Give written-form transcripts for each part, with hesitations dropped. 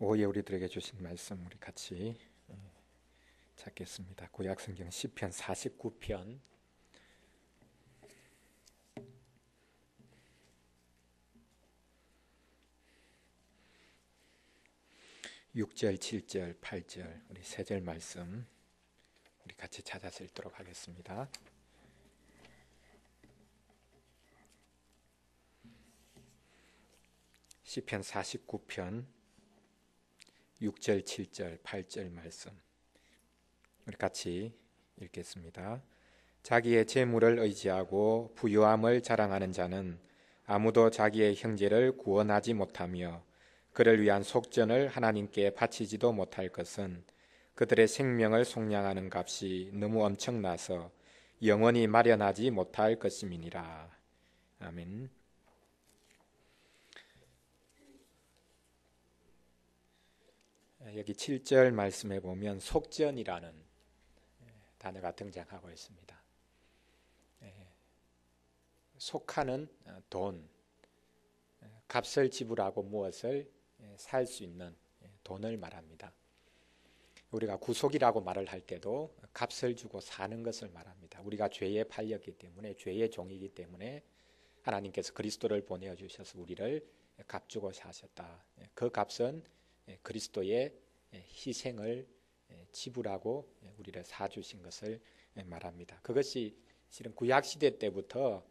오후에 우리들에게 주신 말씀 우리 같이 찾겠습니다. 구약성경 시편 49편 6절, 7절, 8절 우리 세 절 말씀 우리 같이 찾아서 읽도록 하겠습니다. 시편 49편 6절, 7절, 8절 말씀 우리 같이 읽겠습니다. 자기의 재물을 의지하고 부유함을 자랑하는 자는 아무도 자기의 형제를 구원하지 못하며 그를 위한 속전을 하나님께 바치지도 못할 것은 그들의 생명을 속량하는 값이 너무 엄청나서 영원히 마련하지 못할 것임이니라. 아멘. 여기 7절 말씀에 보면 속전이라는 단어가 등장하고 있습니다. 속하는 돈, 값을 지불하고 무엇을 살 수 있는 돈을 말합니다. 우리가 구속이라고 말을 할 때도 값을 주고 사는 것을 말합니다. 우리가 죄에 팔렸기 때문에, 죄의 종이기 때문에 하나님께서 그리스도를 보내주셔서 우리를 값주고 사셨다. 그 값은 그리스도의 희생을 지불하고 우리를 사주신 것을 말합니다. 그것이 실은 구약시대 때부터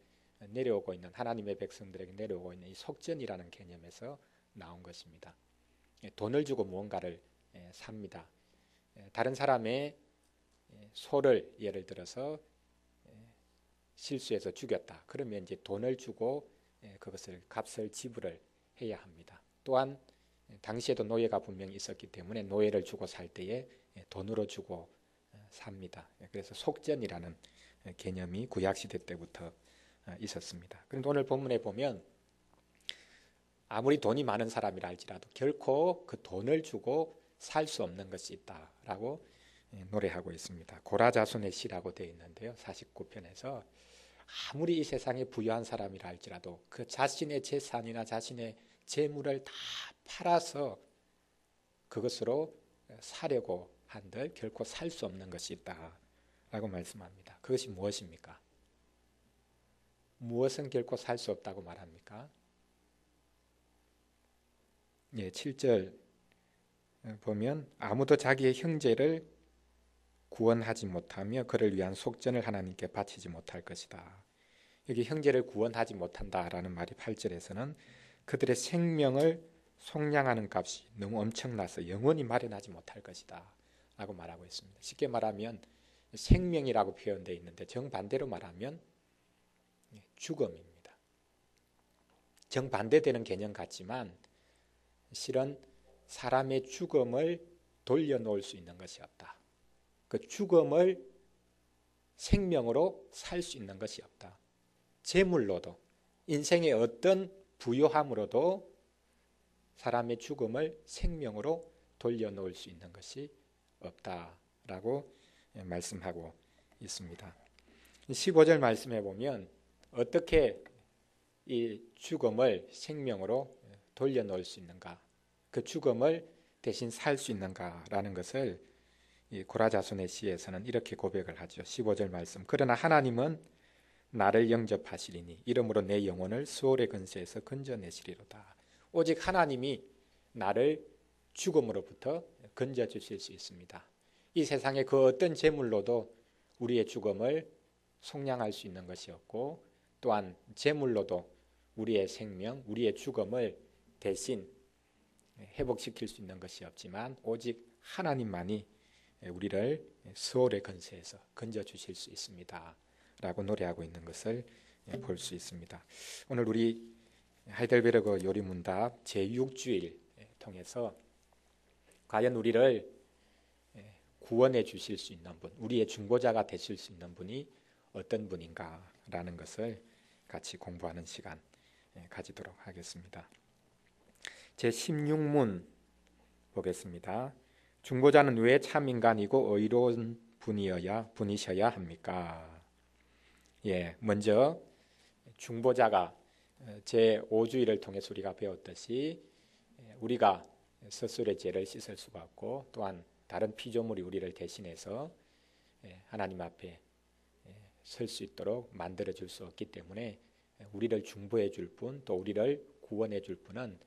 내려오고 있는, 하나님의 백성들에게 내려오고 있는 이 속전이라는 개념에서 나온 것입니다. 돈을 주고 무언가를 삽니다. 다른 사람의 소를 예를 들어서 실수해서 죽였다. 그러면 이제 돈을 주고 그것을 값을 지불을 해야 합니다. 또한 당시에도 노예가 분명히 있었기 때문에 노예를 주고 살 때에 돈으로 주고 삽니다. 그래서 속전이라는 개념이 구약시대 때부터 있었습니다. 그런데 오늘 본문에 보면 아무리 돈이 많은 사람이라 할지라도 결코 그 돈을 주고 살 수 없는 것이 있다라고 노래하고 있습니다. 고라자손의 시라고 되어 있는데요. 49편에서 아무리 이 세상에 부유한 사람이라 할지라도 그 자신의 재산이나 자신의 재물을 다 팔아서 그것으로 사려고 한들 결코 살 수 없는 것이 있다라고 말씀합니다. 그것이 무엇입니까? 무엇은 결코 살 수 없다고 말합니까? 7절 보면 아무도 자기의 형제를 구원하지 못하며 그를 위한 속전을 하나님께 바치지 못할 것이다. 여기 형제를 구원하지 못한다라는 말이 8절에서는 그들의 생명을 속량하는 값이 너무 엄청나서 영원히 마련하지 못할 것이다 라고 말하고 있습니다. 쉽게 말하면 생명이라고 표현되어 있는데 정반대로 말하면 죽음입니다. 정반대되는 개념 같지만 실은 사람의 죽음을 돌려놓을 수 있는 것이 없다. 그 죽음을 생명으로 살 수 있는 것이 없다. 재물로도, 인생의 어떤 부요함으로도 사람의 죽음을 생명으로 돌려놓을 수 있는 것이 없다라고 말씀하고 있습니다. 15절 말씀해 보면 어떻게 이 죽음을 생명으로 돌려놓을 수 있는가, 그 죽음을 대신 살 수 있는가라는 것을 이 고라자손의 시에서는 이렇게 고백을 하죠. 15절 말씀. 그러나 하나님은 나를 영접하시리니 이러므로 내 영혼을 수월의 근세에서 건져내시리로다. 오직 하나님이 나를 죽음으로부터 건져주실 수 있습니다. 이 세상의 그 어떤 재물로도 우리의 죽음을 속량할 수 있는 것이 없고, 또한 재물로도 우리의 생명, 우리의 죽음을 대신 회복시킬 수 있는 것이 없지만 오직 하나님만이 우리를 수월의 근세에서 건져주실 수 있습니다 라고 노래하고 있는 것을 볼 수 있습니다. 오늘 우리 하이델베르그 요리문답 제6주일 통해서 과연 우리를 구원해 주실 수 있는 분, 우리의 중보자가 되실 수 있는 분이 어떤 분인가 라는 것을 같이 공부하는 시간 가지도록 하겠습니다. 제16문 보겠습니다. 중보자는 왜 참인간이고 의로운 분이셔야 합니까? 먼저 중보자가 제5주일을 통해서 우리가 배웠듯이 우리가 스스로의 죄를 씻을 수가 없고 또한 다른 피조물이 우리를 대신해서 하나님 앞에 설 수 있도록 만들어 줄 수 없기 때문에 우리를 중보해 줄 분, 또 우리를 구원해 줄 분은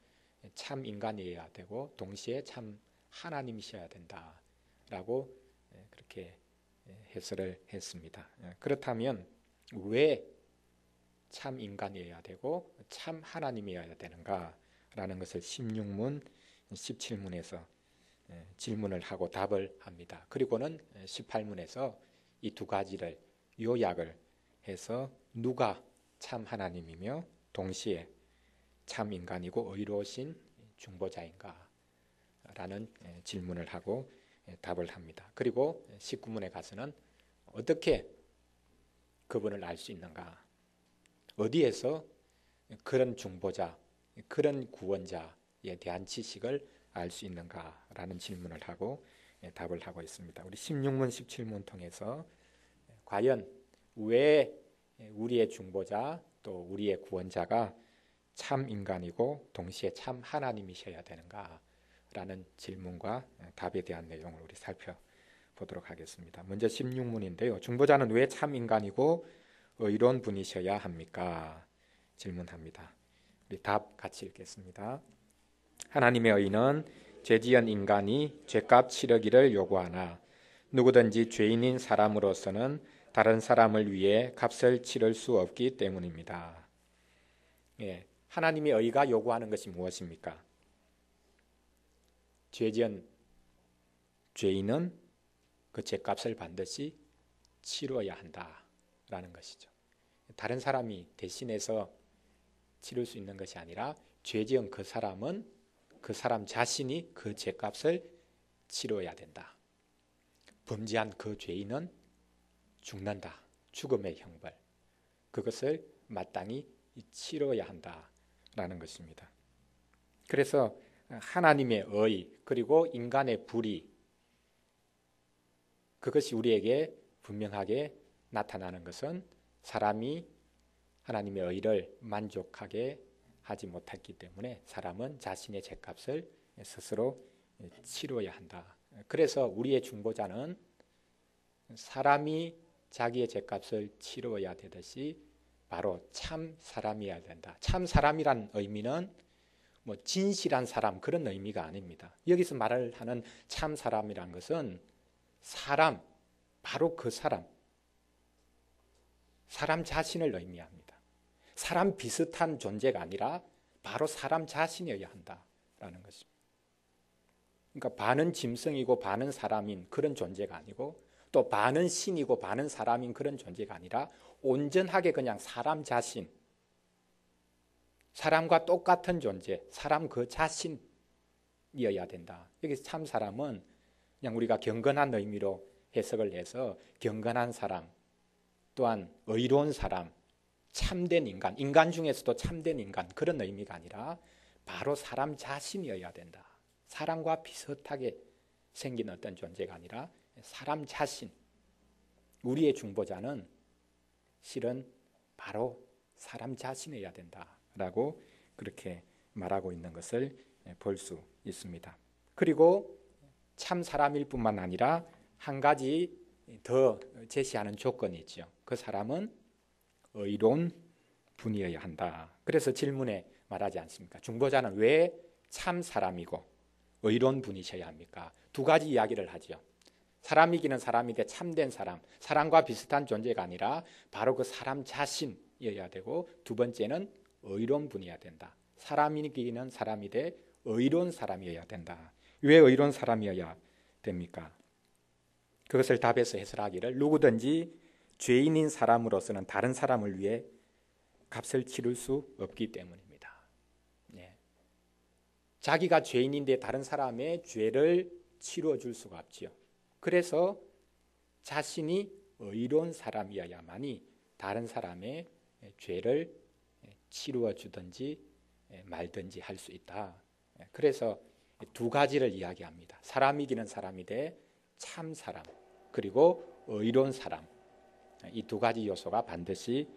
참 인간이어야 되고 동시에 참 하나님이셔야 된다라고 그렇게 해설을 했습니다. 그렇다면 왜 참 인간이어야 되고 참 하나님이어야 되는가라는 것을 16문, 17문에서 질문을 하고 답을 합니다. 그리고는 18문에서 이 두 가지를 요약을 해서 누가 참 하나님이며 동시에 참 인간이고 의로우신 중보자인가 라는 질문을 하고 답을 합니다. 그리고 19문에 가서는 어떻게 그분을 알 수 있는가, 어디에서 그런 중보자, 그런 구원자에 대한 지식을 알 수 있는가라는 질문을 하고 답을 하고 있습니다. 우리 16문, 17문 통해서 과연 왜 우리의 중보자 또 우리의 구원자가 참 인간이고 동시에 참 하나님이셔야 되는가라는 질문과 답에 대한 내용을 우리 살펴보도록 하겠습니다. 먼저 16문인데요. 중보자는 왜 참 인간이고 의로운 분이셔야 합니까? 질문합니다. 우리 답 같이 읽겠습니다. 하나님의 의는 죄지은 인간이 죄값 치르기를 요구하나 누구든지 죄인인 사람으로서는 다른 사람을 위해 값을 치를 수 없기 때문입니다. 하나님의 의가 요구하는 것이 무엇입니까? 죄지은 죄인은 그 죄값을 반드시 치러야 한다라는 것이죠. 다른 사람이 대신해서 치를 수 있는 것이 아니라 죄지은 그 사람은 그 사람 자신이 그 죄값을 치러야 된다. 범죄한 그 죄인은 죽는다. 죽음의 형벌. 그것을 마땅히 치러야 한다라는 것입니다. 그래서 하나님의 의 그리고 인간의 불의, 그것이 우리에게 분명하게 나타나는 것은 사람이 하나님의 의를 만족하게 하지 못했기 때문에 사람은 자신의 죄값을 스스로 치러야 한다. 그래서 우리의 중보자는 사람이 자기의 죄값을 치러야 되듯이 바로 참 사람이어야 된다. 참 사람이란 의미는 뭐 진실한 사람 그런 의미가 아닙니다. 여기서 말을 하는 참 사람이란 것은 사람, 바로 그 사람 자신을 의미합니다. 사람 비슷한 존재가 아니라 바로 사람 자신이어야 한다라는 것입니다. 그러니까 반은 짐승이고 반은 사람인 그런 존재가 아니고 또 반은 신이고 반은 사람인 그런 존재가 아니라 온전하게 그냥 사람 자신, 사람과 똑같은 존재, 사람 그 자신이어야 된다. 여기서 참 사람은 그냥 우리가 경건한 의미로 해석을 해서 경건한 사람, 또한 의로운 사람, 참된 인간, 인간 중에서도 참된 인간 그런 의미가 아니라 바로 사람 자신이어야 된다. 사람과 비슷하게 생긴 어떤 존재가 아니라 사람 자신, 우리의 중보자는 실은 바로 사람 자신이어야 된다라고 그렇게 말하고 있는 것을 볼 수 있습니다. 그리고 참 사람일 뿐만 아니라 한 가지 더 제시하는 조건이 있죠. 그 사람은 의로운 분이어야 한다. 그래서 질문에 말하지 않습니까? 중보자는 왜 참 사람이고 의로운 분이셔야 합니까? 두 가지 이야기를 하죠. 사람이기는 사람인데 참된 사람, 사람과 비슷한 존재가 아니라 바로 그 사람 자신이어야 되고, 두 번째는 의로운 분이어야 된다. 사람이기는 사람이되 의로운 사람이어야 된다. 왜 의로운 사람이어야 됩니까? 그것을 답에서 해설하기를 누구든지 죄인인 사람으로서는 다른 사람을 위해 값을 치를 수 없기 때문입니다. 네. 자기가 죄인인데 다른 사람의 죄를 치루어 줄 수가 없지요. 그래서 자신이 의로운 사람이어야만이 다른 사람의 죄를 치루어 주든지 말든지 할 수 있다. 그래서 두 가지를 이야기합니다. 사람이기는 사람이되 참 사람, 그리고 의로운 사람, 이 두 가지 요소가 반드시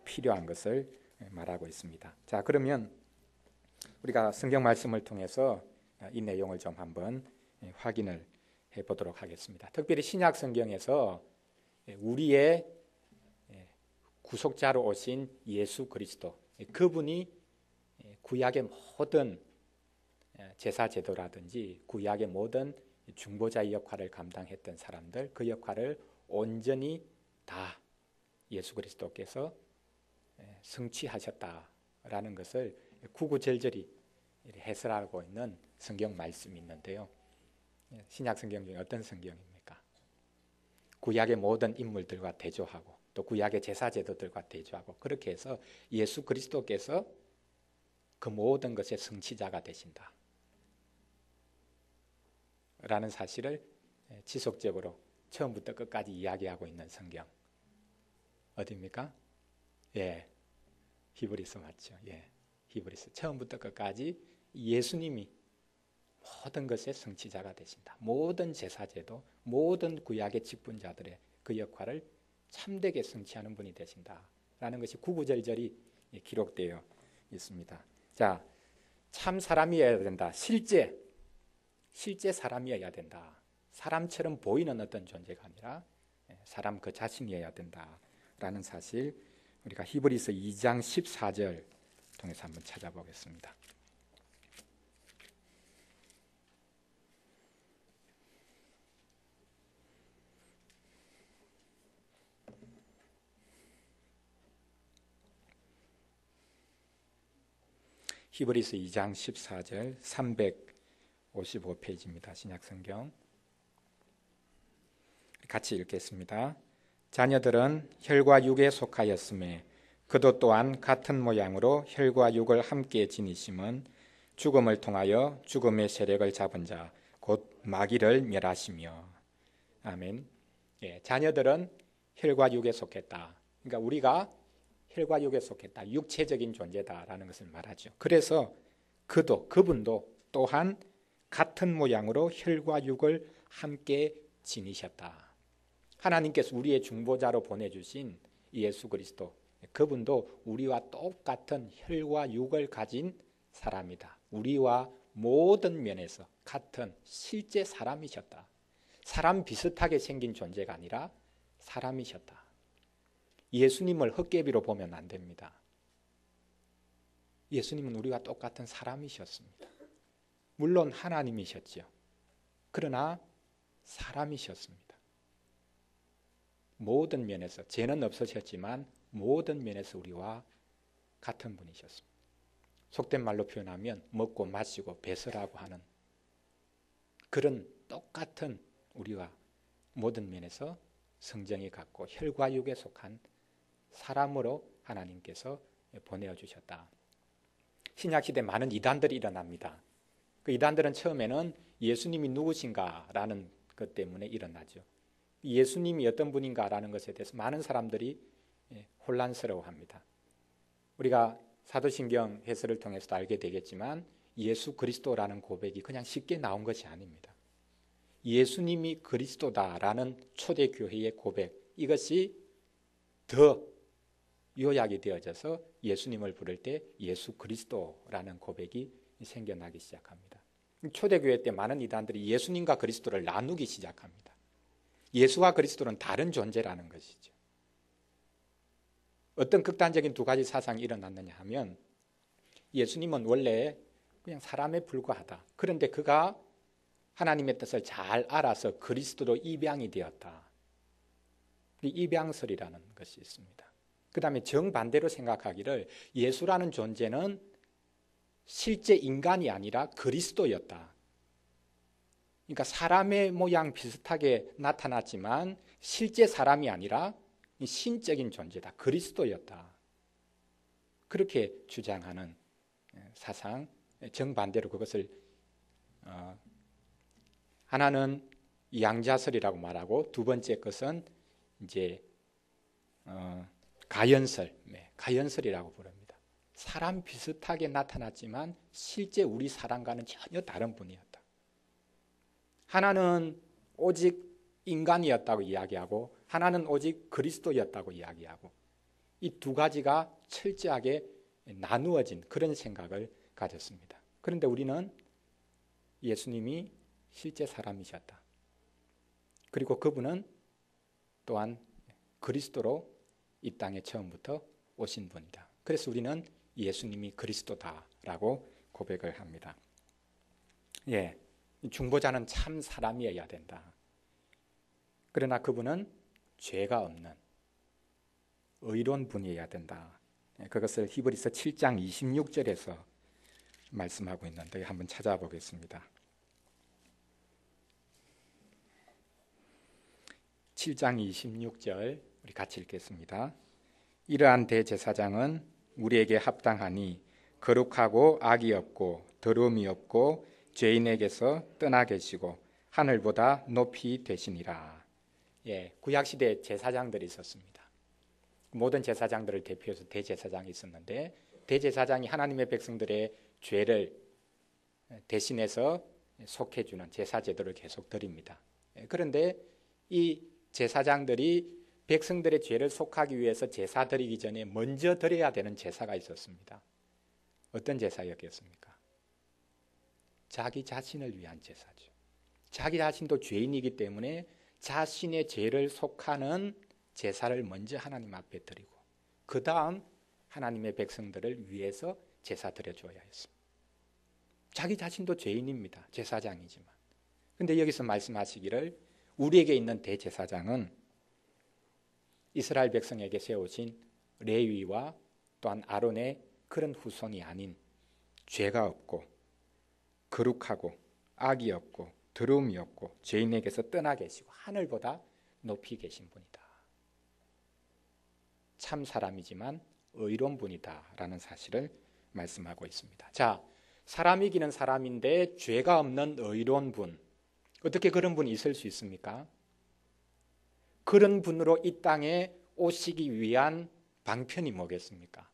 필요한 것을 말하고 있습니다. 자, 그러면 우리가 성경 말씀을 통해서 이 내용을 좀 한번 확인을 해보도록 하겠습니다. 특별히 신약 성경에서 우리의 구속자로 오신 예수 그리스도, 그분이 구약의 모든 제사 제도라든지 구약의 모든 중보자의 역할을 감당했던 사람들, 그 역할을 온전히 다 예수 그리스도께서 성취하셨다라는 것을 구구절절히 해설하고 있는 성경 말씀이 있는데요. 신약 성경 중에 어떤 성경입니까? 구약의 모든 인물들과 대조하고 또 구약의 제사 제도들과 대조하고 그렇게 해서 예수 그리스도께서 그 모든 것의 성취자가 되신다 라는 사실을 지속적으로 처음부터 끝까지 이야기하고 있는 성경 어디입니까? 예, 히브리서 맞죠? 예, 히브리서 처음부터 끝까지 예수님이 모든 것의 성취자가 되신다. 모든 제사제도, 모든 구약의 직분자들의 그 역할을 참되게 성취하는 분이 되신다라는 것이 구구절절히 기록되어 있습니다. 자, 참 사람이어야 된다. 실제 사람이어야 된다. 사람처럼 보이는 어떤 존재가 아니라 사람 그 자신이어야 된다라는 사실, 우리가 히브리서 2장 14절 통해서 한번 찾아보겠습니다. 히브리서 2장 14절 355페이지입니다. 신약성경 같이 읽겠습니다. 자녀들은 혈과 육에 속하였음에 그도 또한 같은 모양으로 혈과 육을 함께 지니심은 죽음을 통하여 죽음의 세력을 잡은 자 곧 마귀를 멸하시며. 아멘. 예, 자녀들은 혈과 육에 속했다. 그러니까 우리가 혈과 육에 속했다. 육체적인 존재다라는 것을 말하죠. 그래서 그분도 또한 같은 모양으로 혈과 육을 함께 지니셨다. 하나님께서 우리의 중보자로 보내주신 예수 그리스도, 그분도 우리와 똑같은 혈과 육을 가진 사람이다. 우리와 모든 면에서 같은 실제 사람이셨다. 사람 비슷하게 생긴 존재가 아니라 사람이셨다. 예수님을 헛개비로 보면 안 됩니다. 예수님은 우리와 똑같은 사람이셨습니다. 물론 하나님이셨죠. 그러나 사람이셨습니다. 모든 면에서, 죄는 없으셨지만 모든 면에서 우리와 같은 분이셨습니다. 속된 말로 표현하면 먹고 마시고 배설하고 하는 그런 똑같은 우리와 모든 면에서 성정이 같고 혈과 육에 속한 사람으로 하나님께서 보내주셨다. 신약시대 많은 이단들이 일어납니다. 그 이단들은 처음에는 예수님이 누구신가라는 것 때문에 일어나죠. 예수님이 어떤 분인가라는 것에 대해서 많은 사람들이 혼란스러워합니다. 우리가 사도신경 해설을 통해서도 알게 되겠지만 예수 그리스도라는 고백이 그냥 쉽게 나온 것이 아닙니다. 예수님이 그리스도다라는 초대교회의 고백, 이것이 더 요약이 되어져서 예수님을 부를 때 예수 그리스도라는 고백이 생겨나기 시작합니다. 초대교회 때 많은 이단들이 예수님과 그리스도를 나누기 시작합니다. 예수와 그리스도는 다른 존재라는 것이죠. 어떤 극단적인 두 가지 사상이 일어났느냐 하면 예수님은 원래 그냥 사람에 불과하다. 그런데 그가 하나님의 뜻을 잘 알아서 그리스도로 입양이 되었다. 입양설이라는 것이 있습니다. 그 다음에 정반대로 생각하기를 예수라는 존재는 실제 인간이 아니라 그리스도였다. 그러니까 사람의 모양 비슷하게 나타났지만 실제 사람이 아니라 신적인 존재다. 그리스도였다. 그렇게 주장하는 사상, 정반대로 그것을 하나는 양자설이라고 말하고 두 번째 것은 이제 가연설이라고 부릅니다. 사람 비슷하게 나타났지만 실제 우리 사람과는 전혀 다른 분이었다. 하나는 오직 인간이었다고 이야기하고 하나는 오직 그리스도였다고 이야기하고 이 두 가지가 철저하게 나누어진 그런 생각을 가졌습니다. 그런데 우리는 예수님이 실제 사람이셨다. 그리고 그분은 또한 그리스도로 이 땅에 처음부터 오신 분이다. 그래서 우리는 예수님이 그리스도다라고 고백을 합니다. 예, 중보자는 참 사람이어야 된다. 그러나 그분은 죄가 없는 의로운 분이어야 된다. 그것을 히브리서 7장 26절에서 말씀하고 있는데 한번 찾아보겠습니다. 7장 26절 우리 같이 읽겠습니다. 이러한 대제사장은 우리에게 합당하니 거룩하고 악이 없고 더러움이 없고 죄인에게서 떠나 계시고 하늘보다 높이 되시니라. 예, 구약 시대에 제사장들이 있었습니다. 모든 제사장들을 대표해서 대제사장이 있었는데 대제사장이 하나님의 백성들의 죄를 대신해서 속해주는 제사 제도를 계속 드립니다. 그런데 이 제사장들이 백성들의 죄를 속하기 위해서 제사 드리기 전에 먼저 드려야 되는 제사가 있었습니다. 어떤 제사였겠습니까? 자기 자신을 위한 제사죠. 자기 자신도 죄인이기 때문에 자신의 죄를 속하는 제사를 먼저 하나님 앞에 드리고 그 다음 하나님의 백성들을 위해서 제사 드려줘야 했습니다. 자기 자신도 죄인입니다. 제사장이지만. 그런데 여기서 말씀하시기를 우리에게 있는 대제사장은 이스라엘 백성에게 세우신 레위와 또한 아론의 그런 후손이 아닌 죄가 없고 거룩하고 악이 없고 더러움이 없고 죄인에게서 떠나 계시고 하늘보다 높이 계신 분이다. 참 사람이지만 의로운 분이다 라는 사실을 말씀하고 있습니다. 자, 사람이기는 사람인데 죄가 없는 의로운 분, 어떻게 그런 분이 있을 수 있습니까? 그런 분으로 이 땅에 오시기 위한 방편이 뭐겠습니까?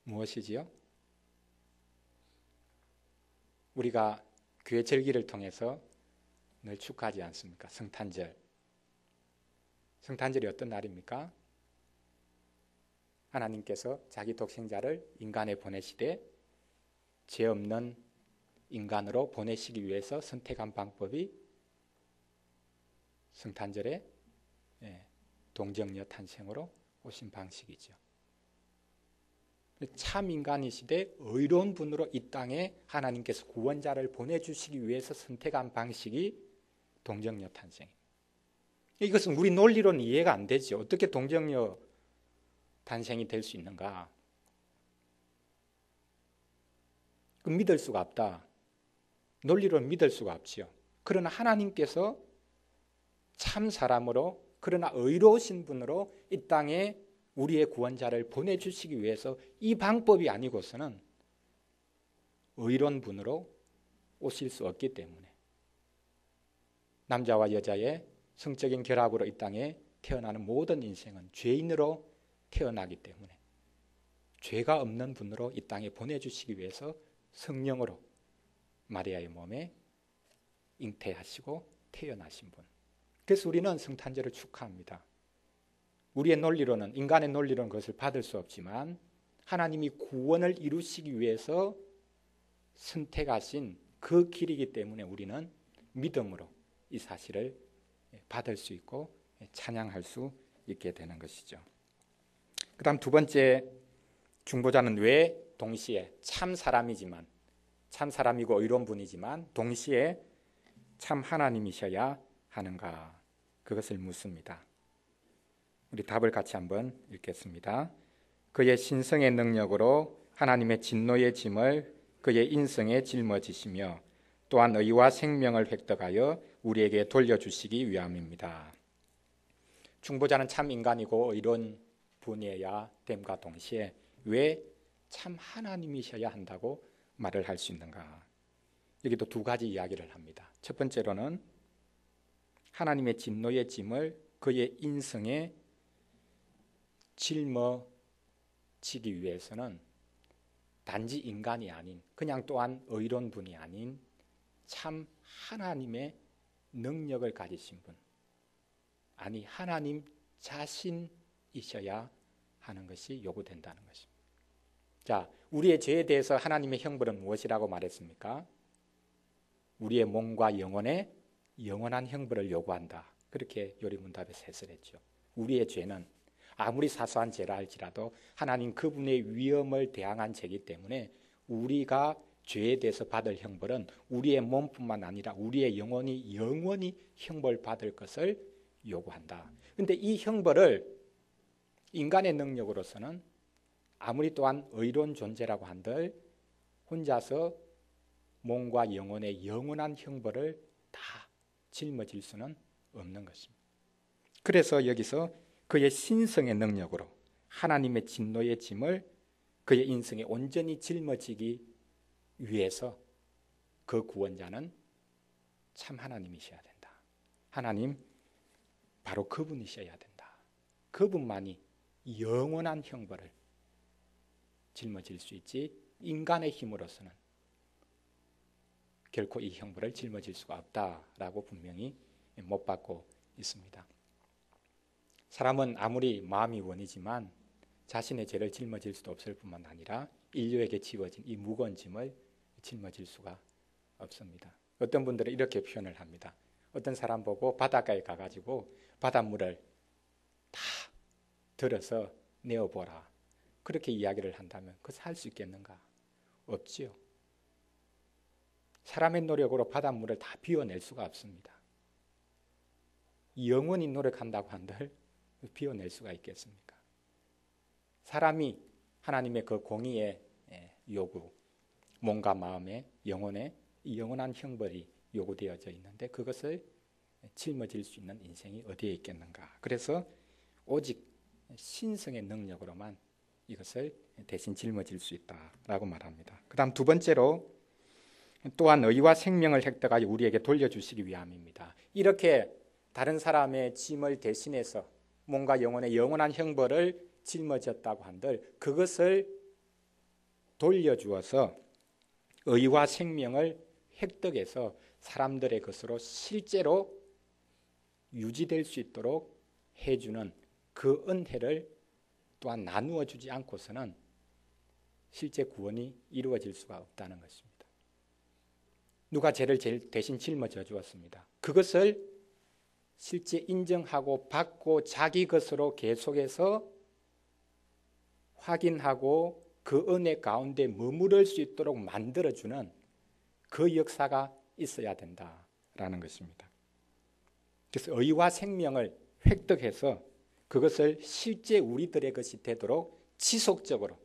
무엇이지요? 우리가 교회 절기를 통해서 늘 축하하지 않습니까? 성탄절. 성탄절이 어떤 날입니까? 하나님께서 자기 독생자를 인간에 보내시되 죄 없는 인간으로 보내시기 위해서 선택한 방법이 성탄절에 동정녀 탄생으로 오신 방식이죠. 참 인간이시되 의로운 분으로 이 땅에 하나님께서 구원자를 보내주시기 위해서 선택한 방식이 동정녀 탄생입니다. 이것은 우리 논리로는 이해가 안 되죠. 어떻게 동정녀 탄생이 될 수 있는가? 믿을 수가 없다. 논리로는 믿을 수가 없지요. 그러나 하나님께서 참 사람으로 그러나 의로우신 분으로 이 땅에 우리의 구원자를 보내주시기 위해서 이 방법이 아니고서는 의로운 분으로 오실 수 없기 때문에 남자와 여자의 성적인 결합으로 이 땅에 태어나는 모든 인생은 죄인으로 태어나기 때문에 죄가 없는 분으로 이 땅에 보내주시기 위해서 성령으로 마리아의 몸에 잉태하시고 태어나신 분. 그래서 우리는 성탄절을 축하합니다. 우리의 논리로는 인간의 논리로는 그것을 받을 수 없지만 하나님이 구원을 이루시기 위해서 선택하신 그 길이기 때문에 우리는 믿음으로 이 사실을 받을 수 있고 찬양할 수 있게 되는 것이죠. 그 다음 두 번째, 중보자는 왜 동시에 참 사람이지만 참 사람이고 의로운 분이지만 동시에 참 하나님이셔야 하는가, 그것을 묻습니다. 우리 답을 같이 한번 읽겠습니다. 그의 신성의 능력으로 하나님의 진노의 짐을 그의 인성에 짊어지시며 또한 의와 생명을 획득하여 우리에게 돌려주시기 위함입니다. 중보자는 참 인간이고 의로운 분이어야 됨과 동시에 왜 참 하나님이셔야 한다고 말을 할 수 있는가? 여기도 두 가지 이야기를 합니다. 첫 번째로는 하나님의 진노의 짐을 그의 인성에 짊어지기 위해서는 단지 인간이 아닌 그냥 또한 의로운 분이 아닌 참 하나님의 능력을 가지신 분, 아니 하나님 자신이셔야 하는 것이 요구된다는 것입니다. 자, 우리의 죄에 대해서 하나님의 형벌은 무엇이라고 말했습니까? 우리의 몸과 영혼에 영원한 형벌을 요구한다. 그렇게 요리문답에서 해설했죠. 우리의 죄는 아무리 사소한 죄라 할지라도 하나님 그분의 위엄을 대항한 죄이기 때문에 우리가 죄에 대해서 받을 형벌은 우리의 몸뿐만 아니라 우리의 영혼이 영원히 형벌받을 것을 요구한다. 그런데 이 형벌을 인간의 능력으로서는 아무리 또한 의로운 존재라고 한들 혼자서 몸과 영혼의 영원한 형벌을 다 짊어질 수는 없는 것입니다. 그래서 여기서 그의 신성의 능력으로 하나님의 진노의 짐을 그의 인생에 온전히 짊어지기 위해서 그 구원자는 참 하나님이셔야 된다. 하나님 바로 그분이셔야 된다. 그분만이 영원한 형벌을 짊어질 수 있지 인간의 힘으로서는 결코 이 형벌을 짊어질 수가 없다라고 분명히 못 받고 있습니다. 사람은 아무리 마음이 원이지만 자신의 죄를 짊어질 수도 없을 뿐만 아니라 인류에게 지워진 이 무거운 짐을 짊어질 수가 없습니다. 어떤 분들은 이렇게 표현을 합니다. 어떤 사람 보고 바닷가에 가가지고 바닷물을 다 들어서 내어보라. 그렇게 이야기를 한다면 그것을 할 수 있겠는가? 없지요. 사람의 노력으로 바닷물을 다 비워낼 수가 없습니다. 영원히 노력한다고 한들 비워낼 수가 있겠습니까? 사람이 하나님의 그 공의의 요구, 몸과 마음의 영혼의 영원한 형벌이 요구되어져 있는데 그것을 짊어질 수 있는 인생이 어디에 있겠는가? 그래서 오직 신성의 능력으로만 이것을 대신 짊어질 수 있다라고 말합니다. 그 다음 두 번째로 또한 의와 생명을 획득하여 우리에게 돌려주시기 위함입니다. 이렇게 다른 사람의 짐을 대신해서 몸과 영혼의 영원한 형벌을 짊어졌다고 한들 그것을 돌려주어서 의와 생명을 획득해서 사람들의 것으로 실제로 유지될 수 있도록 해주는 그 은혜를 또한 나누어 주지 않고서는 실제 구원이 이루어질 수가 없다는 것입니다. 누가 죄를 대신 짊어져 주었습니다. 그것을 실제 인정하고 받고 자기 것으로 계속해서 확인하고 그 은혜 가운데 머무를 수 있도록 만들어주는 그 역사가 있어야 된다라는 것입니다. 그래서 의와 생명을 획득해서 그것을 실제 우리들의 것이 되도록 지속적으로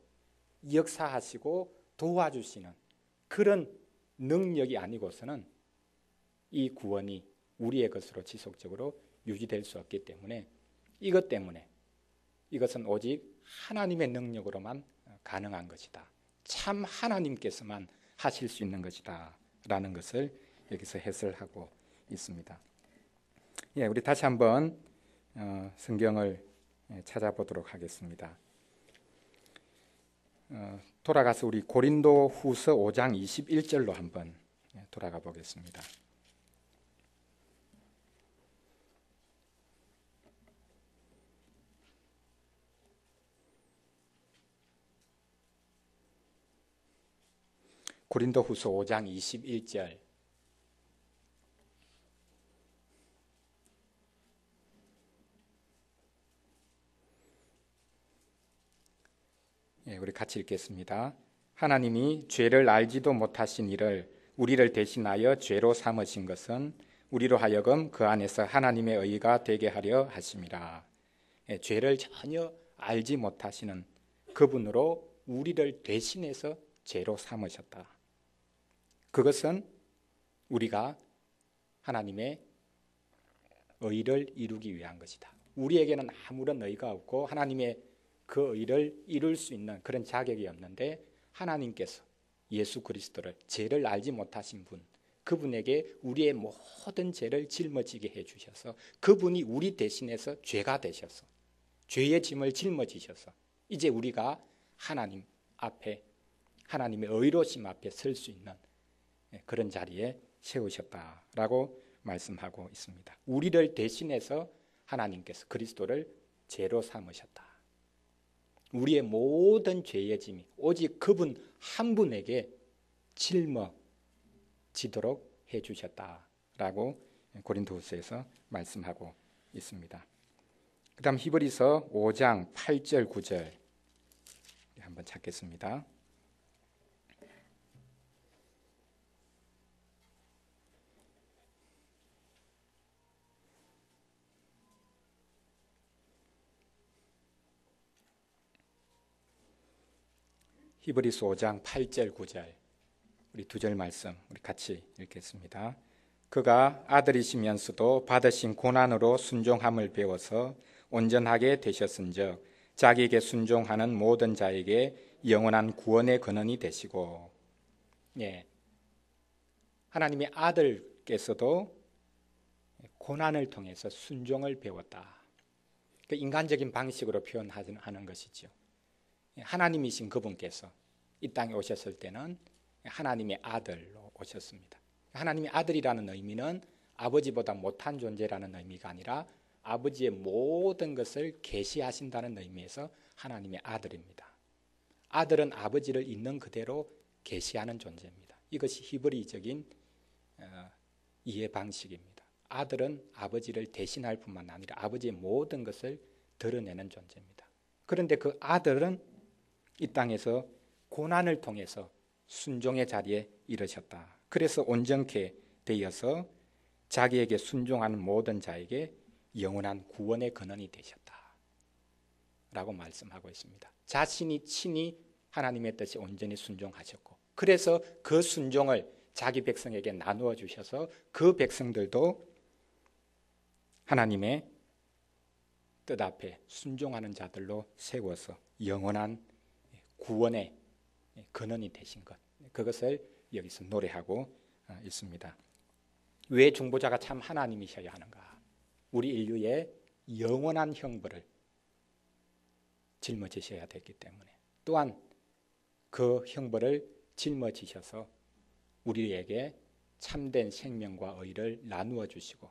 역사하시고 도와주시는 그런 능력이 아니고서는 이 구원이 우리의 것으로 지속적으로 유지될 수 없기 때문에 이것 때문에 이것은 오직 하나님의 능력으로만 가능한 것이다. 참 하나님께서만 하실 수 있는 것이다 라는 것을 여기서 해설하고 있습니다. 예, 우리 다시 한번 성경을 찾아보도록 하겠습니다. 돌아가서 우리 고린도 후서 5장 21절로 한번 돌아가 보겠습니다. 고린도 후서 5장 21절. 예, 우리 같이 읽겠습니다. 하나님이 죄를 알지도 못하신 이를 우리를 대신하여 죄로 삼으신 것은 우리로 하여금 그 안에서 하나님의 의가 되게 하려 하심이라. 예, 죄를 전혀 알지 못하시는 그분으로 우리를 대신해서 죄로 삼으셨다. 그것은 우리가 하나님의 의를 이루기 위한 것이다. 우리에게는 아무런 의가 없고 하나님의 그 의를 이룰 수 있는 그런 자격이 없는데 하나님께서 예수 그리스도를 죄를 알지 못하신 분, 그분에게 우리의 모든 죄를 짊어지게 해주셔서 그분이 우리 대신해서 죄가 되셔서 죄의 짐을 짊어지셔서 이제 우리가 하나님 앞에 하나님의 의로심 앞에 설 수 있는 그런 자리에 세우셨다라고 말씀하고 있습니다. 우리를 대신해서 하나님께서 그리스도를 죄로 삼으셨다. 우리의 모든 죄의 짐이 오직 그분 한 분에게 짊어지도록 해주셨다라고 고린도후서에서 말씀하고 있습니다. 그 다음 히브리서 5장 8절 9절 한번 찾겠습니다. 히브리서 5장 8절 9절 우리 두 절 말씀 우리 같이 읽겠습니다. 그가 아들이시면서도 받으신 고난으로 순종함을 배워서 온전하게 되셨은즉 자기에게 순종하는 모든 자에게 영원한 구원의 근원이 되시고, 하나님의 아들께서도 고난을 통해서 순종을 배웠다. 그 인간적인 방식으로 표현하는 것이죠. 하나님이신 그분께서 이 땅에 오셨을 때는 하나님의 아들로 오셨습니다. 하나님의 아들이라는 의미는 아버지보다 못한 존재라는 의미가 아니라 아버지의 모든 것을 계시하신다는 의미에서 하나님의 아들입니다. 아들은 아버지를 있는 그대로 계시하는 존재입니다. 이것이 히브리적인 이해 방식입니다. 아들은 아버지를 대신할 뿐만 아니라 아버지의 모든 것을 드러내는 존재입니다. 그런데 그 아들은 이 땅에서 고난을 통해서 순종의 자리에 이르셨다. 그래서 온전케 되어서 자기에게 순종하는 모든 자에게 영원한 구원의 근원이 되셨다 라고 말씀하고 있습니다. 자신이 친히 하나님의 뜻에 온전히 순종하셨고, 그래서 그 순종을 자기 백성에게 나누어 주셔서 그 백성들도 하나님의 뜻 앞에 순종하는 자들로 세워서 영원한 구원의 근원이 되신 것, 그것을 여기서 노래하고 있습니다. 왜 중보자가 참 하나님이셔야 하는가? 우리 인류의 영원한 형벌을 짊어지셔야 됐기 때문에, 또한 그 형벌을 짊어지셔서 우리에게 참된 생명과 의를 나누어 주시고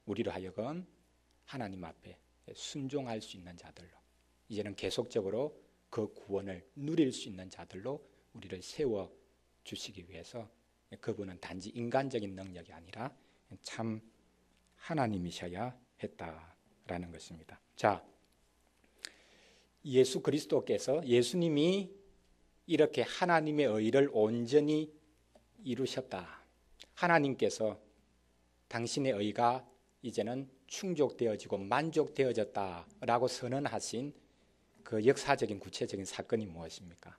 우리로 하여금 하나님 앞에 순종할 수 있는 자들로, 이제는 계속적으로 그 구원을 누릴 수 있는 자들로 우리를 세워 주시기 위해서 그분은 단지 인간적인 능력이 아니라 참 하나님이셔야 했다라는 것입니다. 자, 예수 그리스도께서, 예수님이 이렇게 하나님의 의를 온전히 이루셨다. 하나님께서 당신의 의가 이제는 충족되어지고 만족되어졌다라고 선언하신 그 역사적인 구체적인 사건이 무엇입니까?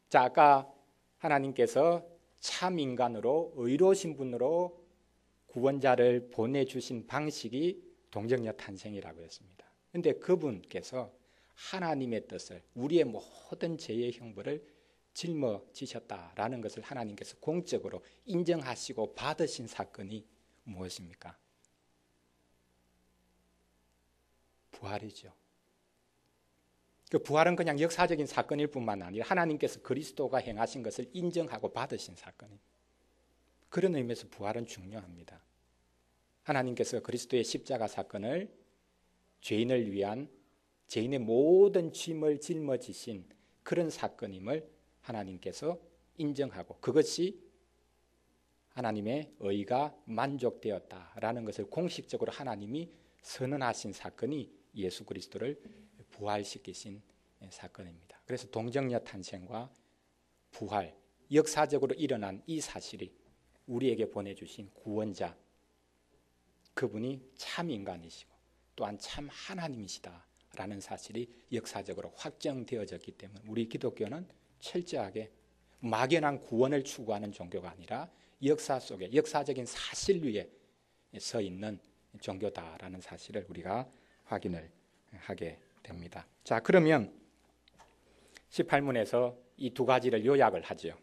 자, 아까 하나님께서 참 인간으로 의로우신 분으로 구원자를 보내주신 방식이 동정녀 탄생이라고 했습니다. 그런데 그분께서 하나님의 뜻을, 우리의 모든 죄의 형벌을 짊어지셨다라는 것을 하나님께서 공적으로 인정하시고 받으신 사건이 무엇입니까? 부활이죠. 그 부활은 그냥 역사적인 사건일 뿐만 아니라 하나님께서 그리스도가 행하신 것을 인정하고 받으신 사건입니다. 그런 의미에서 부활은 중요합니다. 하나님께서 그리스도의 십자가 사건을 죄인을 위한, 죄인의 모든 짐을 짊어지신 그런 사건임을 하나님께서 인정하고, 그것이 하나님의 의가 만족되었다라는 것을 공식적으로 하나님이 선언하신 사건이 예수 그리스도를 부활시키신 사건입니다. 그래서 동정녀 탄생과 부활, 역사적으로 일어난 이 사실이 우리에게 보내주신 구원자, 그분이 참 인간이시고 또한 참 하나님이시다라는 사실이 역사적으로 확정되어졌기 때문에 우리 기독교는 철저하게 막연한 구원을 추구하는 종교가 아니라 역사 속에 역사적인 사실 위에 서 있는 종교다라는 사실을 우리가 확인을 하게 됩니다. 자, 그러면 18문에서 이 두 가지를 요약을 하죠.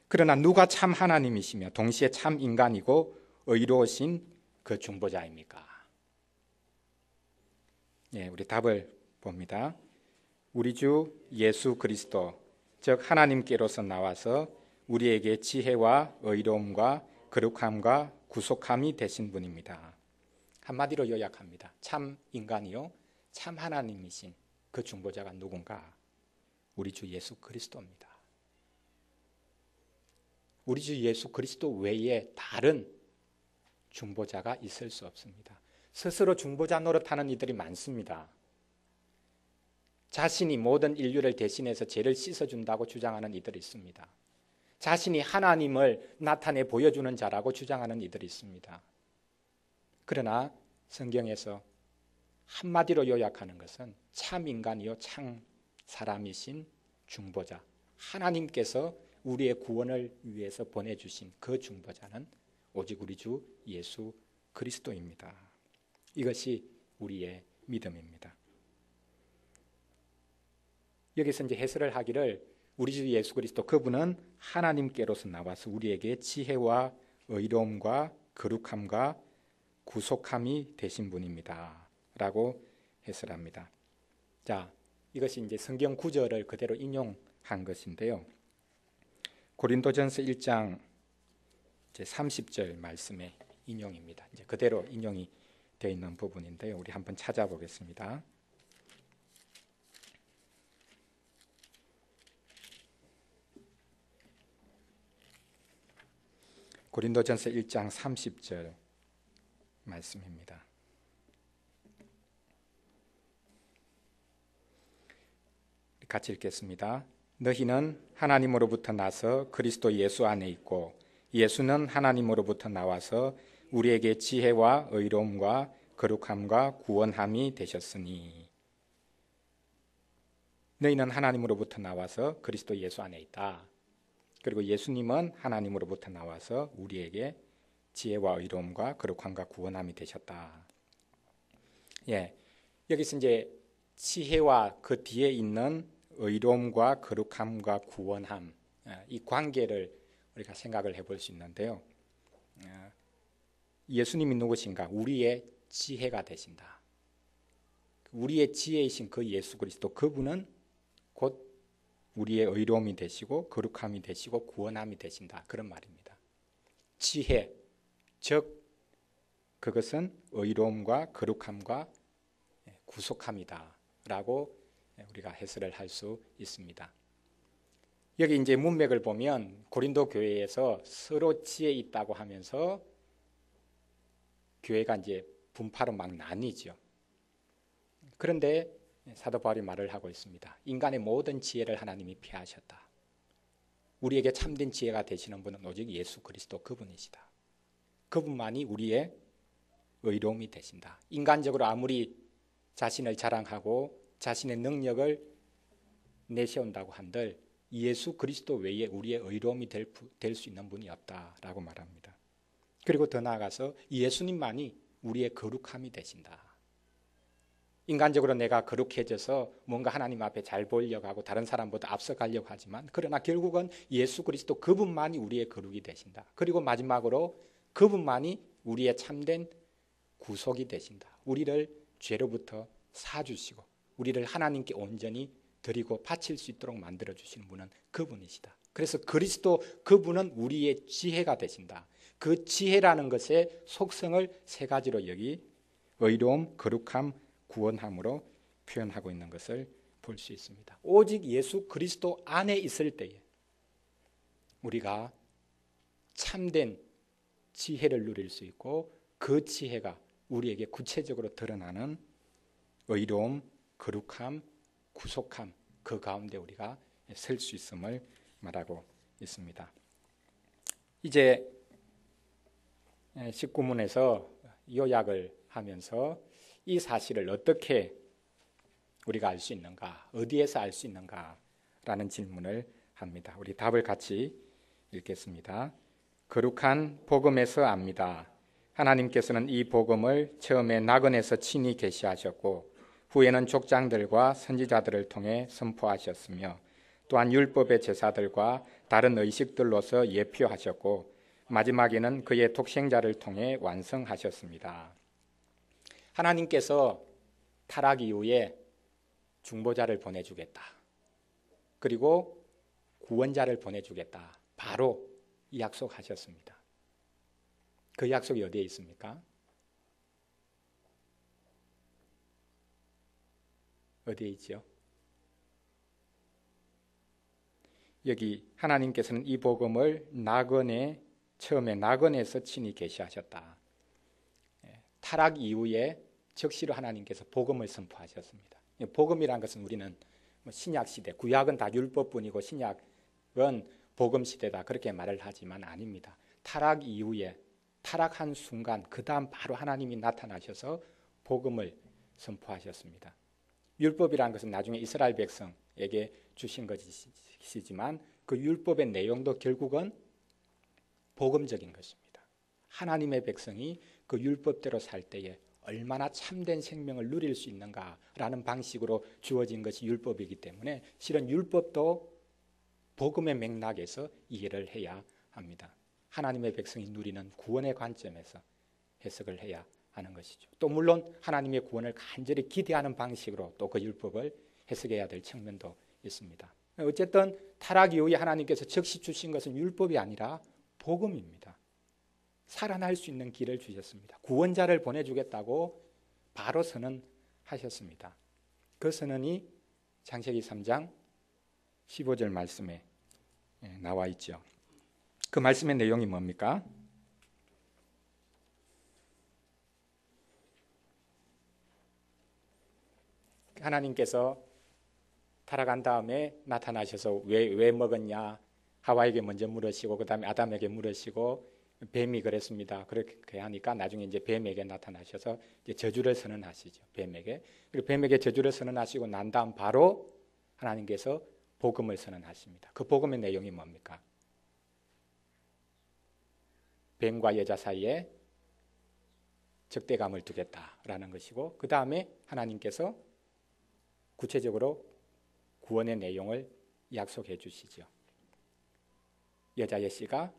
그러나 누가 참 하나님이시며 동시에 참 인간이고 의로우신 그 중보자입니까? 우리 답을 봅니다. 우리 주 예수 그리스도, 즉 하나님께로서 나와서 우리에게 지혜와 의로움과 거룩함과 구속함이 되신 분입니다. 한마디로 요약합니다. 참 인간이요, 참 하나님이신 그 중보자가 누군가? 우리 주 예수 그리스도입니다. 우리 주 예수 그리스도 외에 다른 중보자가 있을 수 없습니다. 스스로 중보자 노릇하는 이들이 많습니다. 자신이 모든 인류를 대신해서 죄를 씻어준다고 주장하는 이들이 있습니다. 자신이 하나님을 나타내 보여주는 자라고 주장하는 이들이 있습니다. 그러나 성경에서 한마디로 요약하는 것은 참 인간이요 참 사람이신 중보자, 하나님께서 우리의 구원을 위해서 보내주신 그 중보자는 오직 우리 주 예수 그리스도입니다. 이것이 우리의 믿음입니다. 여기서 이제 해설을 하기를 우리 주 예수 그리스도 그분은 하나님께로서 나와서 우리에게 지혜와 의로움과 거룩함과 구속함이 되신 분입니다. 라고 해설합니다. 자, 이것이 이제 성경 구절을 그대로 인용한 것인데요. 고린도전서 1장 이제 30절 말씀의 인용입니다. 이제 그대로 인용이 되어 있는 부분인데요. 우리 한번 찾아보겠습니다. 고린도전서 1장 30절 말씀입니다. 같이 읽겠습니다. 너희는 하나님으로부터 나서 그리스도 예수 안에 있고 예수는 하나님으로부터 나와서 우리에게 지혜와 의로움과 거룩함과 구원함이 되셨으니 너희는 하나님으로부터 나와서 그리스도 예수 안에 있다. 그리고 예수님은 하나님으로부터 나와서 우리에게 지혜와 의로움과 거룩함과 구원함이 되셨다. 예, 여기서 이제 지혜와 그 뒤에 있는 의로움과 거룩함과 구원함, 이 관계를 우리가 생각을 해볼 수 있는데요. 예수님이 누구신가? 우리의 지혜가 되신다. 우리의 지혜이신 그 예수 그리스도 그분은 곧 우리의 의로움이 되시고 거룩함이 되시고 구원함이 되신다. 그런 말입니다. 지혜, 즉 그것은 의로움과 거룩함과 구속함이다 라고 우리가 해설을 할 수 있습니다. 여기 이제 문맥을 보면 고린도 교회에서 서로 지혜 있다고 하면서 교회가 이제 분파로 막 나뉘죠. 그런데 사도 바울이 말을 하고 있습니다. 인간의 모든 지혜를 하나님이 폐하셨다. 우리에게 참된 지혜가 되시는 분은 오직 예수 그리스도 그분이시다. 그분만이 우리의 의로움이 되신다. 인간적으로 아무리 자신을 자랑하고 자신의 능력을 내세운다고 한들 예수 그리스도 외에 우리의 의로움이 될 수 있는 분이 없다라고 말합니다. 그리고 더 나아가서 예수님만이 우리의 거룩함이 되신다. 인간적으로 내가 거룩해져서 뭔가 하나님 앞에 잘 보이려고 하고 다른 사람보다 앞서가려고 하지만 그러나 결국은 예수 그리스도 그분만이 우리의 거룩이 되신다. 그리고 마지막으로 그분만이 우리의 참된 구속이 되신다. 우리를 죄로부터 사주시고 우리를 하나님께 온전히 드리고 바칠 수 있도록 만들어주시는 분은 그분이시다. 그래서 그리스도 그분은 우리의 지혜가 되신다. 그 지혜라는 것의 속성을 세 가지로 여기 의로움, 거룩함, 구원함으로 표현하고 있는 것을 볼 수 있습니다. 오직 예수 그리스도 안에 있을 때에 우리가 참된 지혜를 누릴 수 있고 그 지혜가 우리에게 구체적으로 드러나는 의로움, 거룩함, 구속함 그 가운데 우리가 설 수 있음을 말하고 있습니다. 이제 19문에서 요약을 하면서 이 사실을 어떻게 우리가 알 수 있는가, 어디에서 알 수 있는가라는 질문을 합니다. 우리 답을 같이 읽겠습니다. 거룩한 복음에서 압니다. 하나님께서는 이 복음을 처음에 나그네에서 친히 계시하셨고 후에는 족장들과 선지자들을 통해 선포하셨으며 또한 율법의 제사들과 다른 의식들로서 예표하셨고 마지막에는 그의 독생자를 통해 완성하셨습니다. 하나님께서 타락 이후에 중보자를 보내주겠다. 그리고 구원자를 보내주겠다. 바로 이 약속하셨습니다. 그 약속이 어디에 있습니까? 어디에 있죠? 여기 하나님께서는 이 복음을 처음에 나건에서 친히 계시하셨다. 타락 이후에 적시로 하나님께서 복음을 선포하셨습니다. 복음이란 것은 우리는 신약 시대, 구약은 다 율법뿐이고 신약은 복음 시대다 그렇게 말을 하지만 아닙니다. 타락 이후에 타락한 순간 그 다음 바로 하나님이 나타나셔서 복음을 선포하셨습니다. 율법이란 것은 나중에 이스라엘 백성에게 주신 것이지만 그 율법의 내용도 결국은 복음적인 것입니다. 하나님의 백성이 그 율법대로 살 때에 얼마나 참된 생명을 누릴 수 있는가라는 방식으로 주어진 것이 율법이기 때문에 실은 율법도 복음의 맥락에서 이해를 해야 합니다. 하나님의 백성이 누리는 구원의 관점에서 해석을 해야 하는 것이죠. 또 물론 하나님의 구원을 간절히 기대하는 방식으로 또 그 율법을 해석해야 될 측면도 있습니다. 어쨌든 타락 이후에 하나님께서 적시 주신 것은 율법이 아니라 복음입니다. 살아날 수 있는 길을 주셨습니다. 구원자를 보내주겠다고 바로 선언하셨습니다. 그 선언이 창세기 3장 15절 말씀에 나와 있죠. 그 말씀의 내용이 뭡니까? 하나님께서 타락한 다음에 나타나셔서 왜 먹었냐 하와에게 먼저 물으시고 그 다음에 아담에게 물으시고 뱀이 그랬습니다. 그렇게 하니까 나중에 이제 뱀에게 나타나셔서 이제 저주를 선언하시죠. 뱀에게. 그리고 뱀에게 저주를 선언하시고 난 다음 바로 하나님께서 복음을 선언하십니다. 그 복음의 내용이 뭡니까? 뱀과 여자 사이에 적대감을 두겠다라는 것이고 그 다음에 하나님께서 구체적으로 구원의 내용을 약속해 주시죠. 여자의 씨가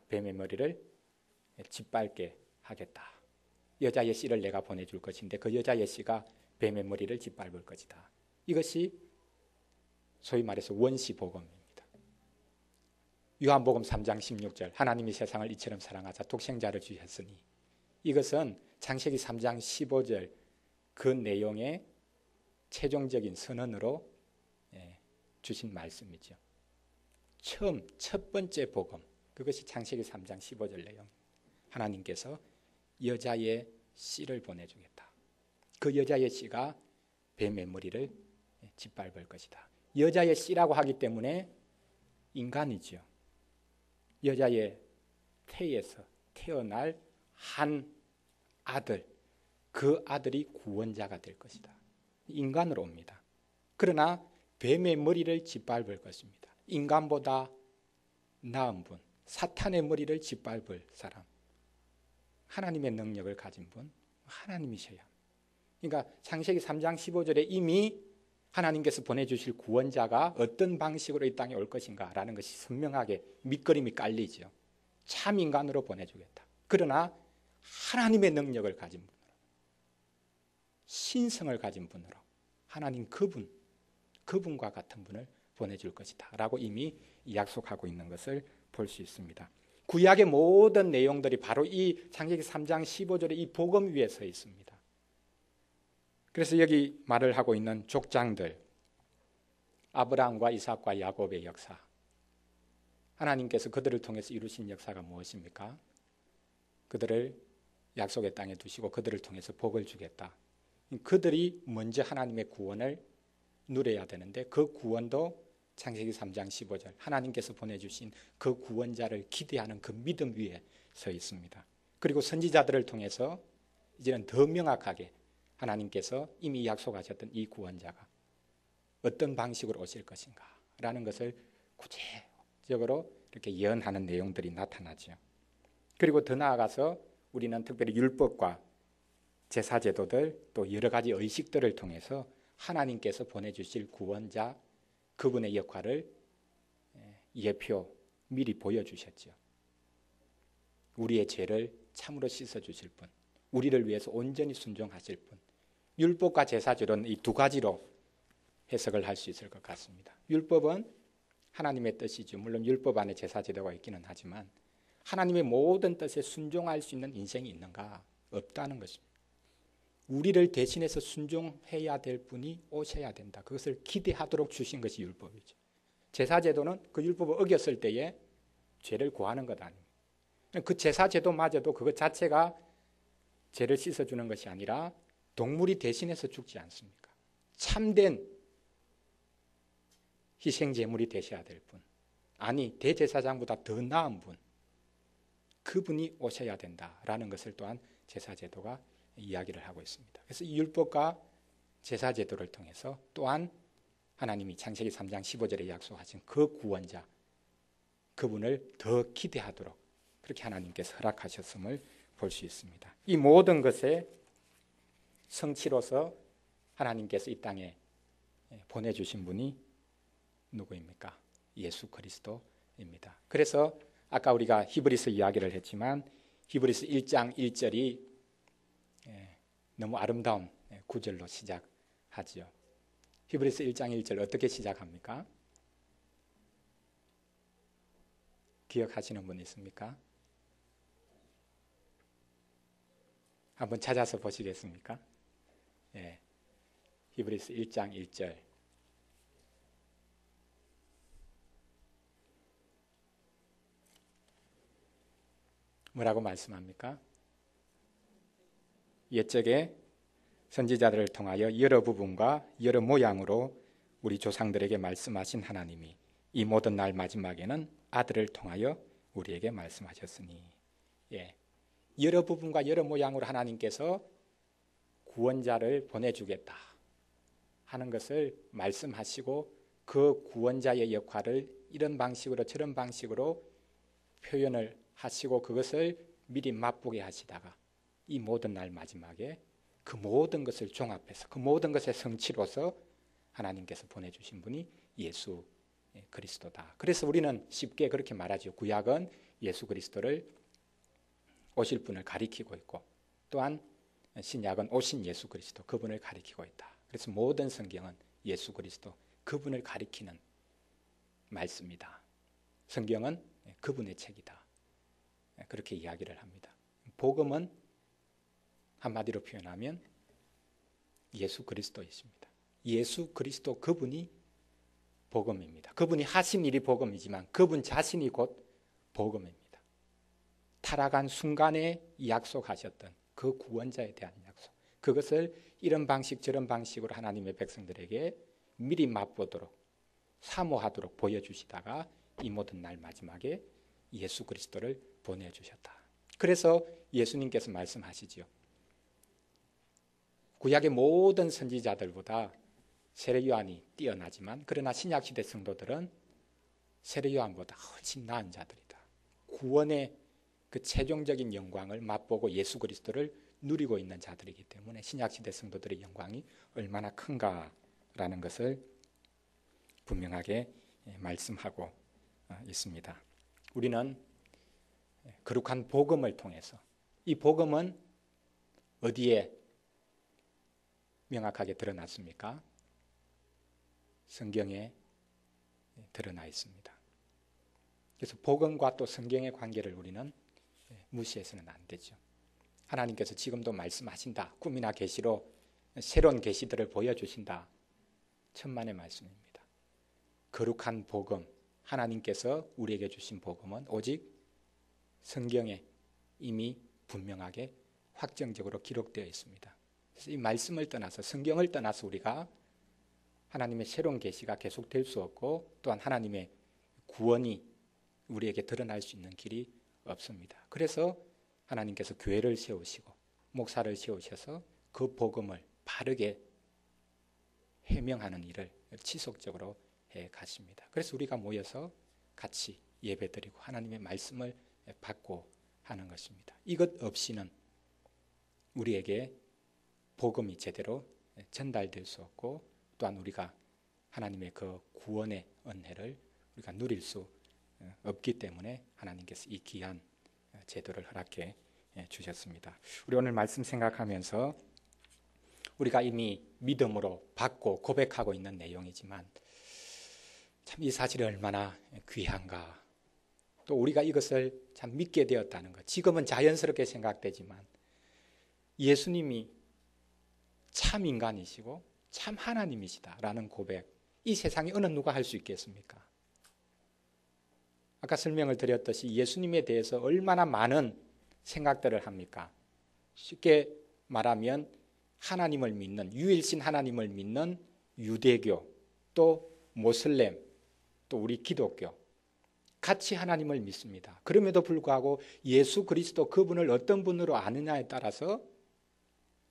뱀의 머리를 짓밟게 하겠다. 여자의 씨를 내가 보내줄 것인데 그 여자의 씨가 뱀의 머리를 짓밟을 것이다. 이것이 소위 말해서 원시복음입니다. 요한복음 3장 16절 하나님이 세상을 이처럼 사랑하사 독생자를 주셨으니 이것은 창세기 3장 15절 그 내용의 최종적인 선언으로 주신 말씀이죠. 첫 번째 복음 그것이 창세기 3장 15절 내용. 하나님께서 여자의 씨를 보내주겠다. 그 여자의 씨가 뱀의 머리를 짓밟을 것이다. 여자의 씨라고 하기 때문에 인간이죠. 여자의 태에서 태어날 한 아들, 그 아들이 구원자가 될 것이다. 인간으로 옵니다. 그러나 뱀의 머리를 짓밟을 것입니다. 인간보다 나은 분, 사탄의 머리를 짓밟을 사람, 하나님의 능력을 가진 분, 하나님이셔야 합니다. 그러니까 창세기 3장 15절에 이미 하나님께서 보내주실 구원자가 어떤 방식으로 이 땅에 올 것인가라는 것이 선명하게 밑그림이 깔리죠. 참 인간으로 보내주겠다. 그러나 하나님의 능력을 가진 분으로, 신성을 가진 분으로 하나님 그분과 같은 분을 보내줄 것이다 라고 이미 약속하고 있는 것을 볼 수 있습니다. 구약의 모든 내용들이 바로 이 창세기 3장 15절의 이 복음 위에 서 있습니다. 그래서 여기 말을 하고 있는 족장들, 아브라함과 이삭과 야곱의 역사, 하나님께서 그들을 통해서 이루신 역사가 무엇입니까? 그들을 약속의 땅에 두시고 그들을 통해서 복을 주겠다. 그들이 먼저 하나님의 구원을 누려야 되는데 그 구원도 창세기 3장 15절 하나님께서 보내주신 그 구원자를 기대하는 그 믿음 위에 서 있습니다. 그리고 선지자들을 통해서 이제는 더 명확하게 하나님께서 이미 약속하셨던 이 구원자가 어떤 방식으로 오실 것인가 라는 것을 구체적으로 이렇게 예언하는 내용들이 나타나죠. 그리고 더 나아가서 우리는 특별히 율법과 제사제도들 또 여러 가지 의식들을 통해서 하나님께서 보내주실 구원자 그분의 역할을 예표 미리 보여주셨죠. 우리의 죄를 참으로 씻어주실 분, 우리를 위해서 온전히 순종하실 분. 율법과 제사제도는 이 두 가지로 해석을 할 수 있을 것 같습니다. 율법은 하나님의 뜻이죠. 물론 율법 안에 제사제도가 있기는 하지만 하나님의 모든 뜻에 순종할 수 있는 인생이 있는가? 없다는 것입니다. 우리를 대신해서 순종해야 될 분이 오셔야 된다. 그것을 기대하도록 주신 것이 율법이죠. 제사제도는 그 율법을 어겼을 때에 죄를 구하는 것 아닙니다. 그 제사제도마저도 그것 자체가 죄를 씻어주는 것이 아니라 동물이 대신해서 죽지 않습니까? 참된 희생제물이 되셔야 될 분, 아니 대제사장보다 더 나은 분, 그분이 오셔야 된다라는 것을 또한 제사제도가 이야기를 하고 있습니다. 그래서 이 율법과 제사제도를 통해서 또한 하나님이 창세기 3장 15절에 약속하신 그 구원자, 그분을 더 기대하도록 그렇게 하나님께서 허락하셨음을 볼 수 있습니다. 이 모든 것의 성취로서 하나님께서 이 땅에 보내주신 분이 누구입니까? 예수 그리스도입니다. 그래서 아까 우리가 히브리서 이야기를 했지만 히브리서 1장 1절이 너무 아름다운 구절로 시작하죠. 히브리서 1장 1절 어떻게 시작합니까? 기억하시는 분 있습니까? 한번 찾아서 보시겠습니까? 히브리서 1장 1절. 뭐라고 말씀합니까? 옛적에 선지자들을 통하여 여러 부분과 여러 모양으로 우리 조상들에게 말씀하신 하나님이 이 모든 날 마지막에는 아들을 통하여 우리에게 말씀하셨으니, 여러 부분과 여러 모양으로 하나님께서 구원자를 보내주겠다 하는 것을 말씀하시고 그 구원자의 역할을 이런 방식으로 저런 방식으로 표현을 하시고 그것을 미리 맛보게 하시다가 이 모든 날 마지막에 그 모든 것을 종합해서 그 모든 것의 성취로서 하나님께서 보내주신 분이 예수 그리스도다. 그래서 우리는 쉽게 그렇게 말하죠. 구약은 예수 그리스도를 오실 분을 가리키고 있고 또한 신약은 오신 예수 그리스도 그분을 가리키고 있다. 그래서 모든 성경은 예수 그리스도 그분을 가리키는 말씀이다. 성경은 그분의 책이다. 그렇게 이야기를 합니다. 복음은 한마디로 표현하면 예수 그리스도이십니다. 예수 그리스도 그분이 복음입니다. 그분이 하신 일이 복음이지만 그분 자신이 곧 복음입니다. 타락한 순간에 약속하셨던 그 구원자에 대한 약속, 그것을 이런 방식 저런 방식으로 하나님의 백성들에게 미리 맛보도록 사모하도록 보여주시다가 이 모든 날 마지막에 예수 그리스도를 보내주셨다. 그래서 예수님께서 말씀하시죠. 구약의 모든 선지자들보다 세례요한이 뛰어나지만 그러나 신약시대 성도들은 세례요한보다 훨씬 나은 자들이다. 구원의 그 최종적인 영광을 맛보고 예수 그리스도를 누리고 있는 자들이기 때문에 신약시대 성도들의 영광이 얼마나 큰가라는 것을 분명하게 말씀하고 있습니다. 우리는 거룩한 복음을 통해서 이 복음은 어디에 명확하게 드러났습니까? 성경에 드러나 있습니다. 그래서 복음과 또 성경의 관계를 우리는 무시해서는 안 되죠. 하나님께서 지금도 말씀하신다. 꿈이나 계시로 새로운 계시들을 보여주신다. 천만의 말씀입니다. 거룩한 복음, 하나님께서 우리에게 주신 복음은 오직 성경에 이미 분명하게 확정적으로 기록되어 있습니다. 그래서 이 말씀을 떠나서 성경을 떠나서 우리가 하나님의 새로운 계시가 계속될 수 없고 또한 하나님의 구원이 우리에게 드러날 수 있는 길이 없습니다. 그래서 하나님께서 교회를 세우시고 목사를 세우셔서 그 복음을 바르게 해명하는 일을 지속적으로 해 가십니다. 그래서 우리가 모여서 같이 예배드리고 하나님의 말씀을 받고 하는 것입니다. 이것 없이는 우리에게 복음이 제대로 전달될 수 없고 또한 우리가 하나님의 그 구원의 은혜를 우리가 누릴 수 없기 때문에 하나님께서 이 귀한 제도를 허락해 주셨습니다. 우리 오늘 말씀 생각하면서 우리가 이미 믿음으로 받고 고백하고 있는 내용이지만 참 이 사실이 얼마나 귀한가, 또 우리가 이것을 참 믿게 되었다는 것, 지금은 자연스럽게 생각되지만 예수님이 참 인간이시고 참 하나님이시다라는 고백, 이 세상에 어느 누가 할 수 있겠습니까? 아까 설명을 드렸듯이 예수님에 대해서 얼마나 많은 생각들을 합니까? 쉽게 말하면 하나님을 믿는, 유일신 하나님을 믿는 유대교, 또 모슬렘, 또 우리 기독교 같이 하나님을 믿습니다. 그럼에도 불구하고 예수 그리스도 그분을 어떤 분으로 아느냐에 따라서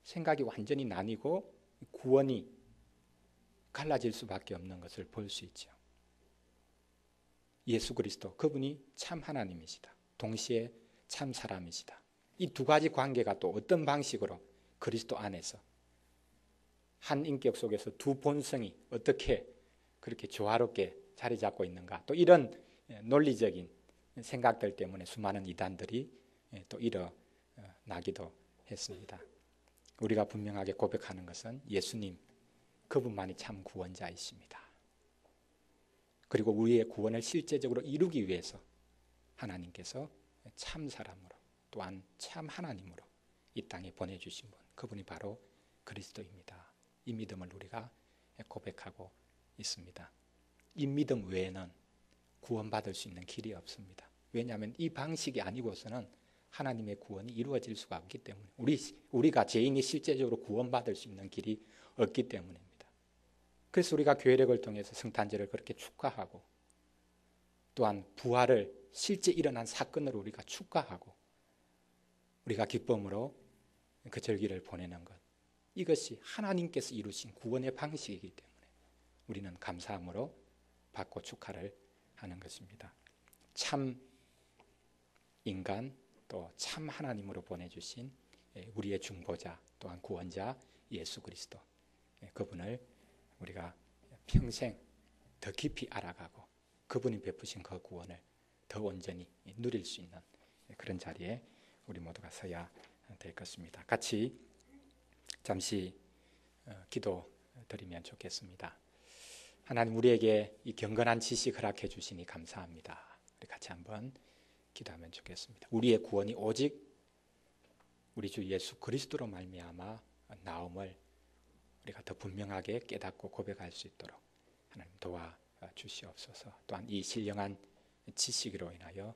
생각이 완전히 나뉘고 구원이 갈라질 수밖에 없는 것을 볼 수 있죠. 예수 그리스도 그분이 참 하나님이시다. 동시에 참 사람이시다. 이 두 가지 관계가 또 어떤 방식으로 그리스도 안에서 한 인격 속에서 두 본성이 어떻게 그렇게 조화롭게 자리 잡고 있는가, 또 이런 논리적인 생각들 때문에 수많은 이단들이 또 일어나기도 했습니다. 우리가 분명하게 고백하는 것은 예수님 그분만이 참 구원자이십니다. 그리고 우리의 구원을 실제적으로 이루기 위해서 하나님께서 참 사람으로 또한 참 하나님으로 이 땅에 보내주신 분, 그분이 바로 그리스도입니다. 이 믿음을 우리가 고백하고 있습니다. 이 믿음 외에는 구원받을 수 있는 길이 없습니다. 왜냐하면 이 방식이 아니고서는 하나님의 구원이 이루어질 수가 없기 때문에, 우리가 죄인이 실제적으로 구원받을 수 있는 길이 없기 때문입니다. 그래서 우리가 교회력을 통해서 성탄절을 그렇게 축하하고, 또한 부활을 실제 일어난 사건을 우리가 축하하고, 우리가 기쁨으로 그 절기를 보내는 것, 이것이 하나님께서 이루신 구원의 방식이기 때문에 우리는 감사함으로 받고 축하를 하는 것입니다. 참 인간 또 참 하나님으로 보내주신 우리의 중보자 또한 구원자 예수 그리스도, 그분을 우리가 평생 더 깊이 알아가고 그분이 베푸신 그 구원을 더 온전히 누릴 수 있는 그런 자리에 우리 모두가 서야 될 것입니다. 같이 잠시 기도 드리면 좋겠습니다. 하나님, 우리에게 이 경건한 지식 허락해 주시니 감사합니다. 우리 같이 한번 기도하면 좋겠습니다. 우리의 구원이 오직 우리 주 예수 그리스도로 말미암아 나옴을 우리가 더 분명하게 깨닫고 고백할 수 있도록 하나님 도와주시옵소서. 또한 이 신령한 지식으로 인하여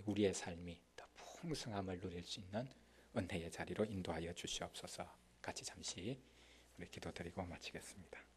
우리의 삶이 더 풍성함을 누릴 수 있는 은혜의 자리로 인도하여 주시옵소서. 같이 잠시 우리 기도드리고 마치겠습니다.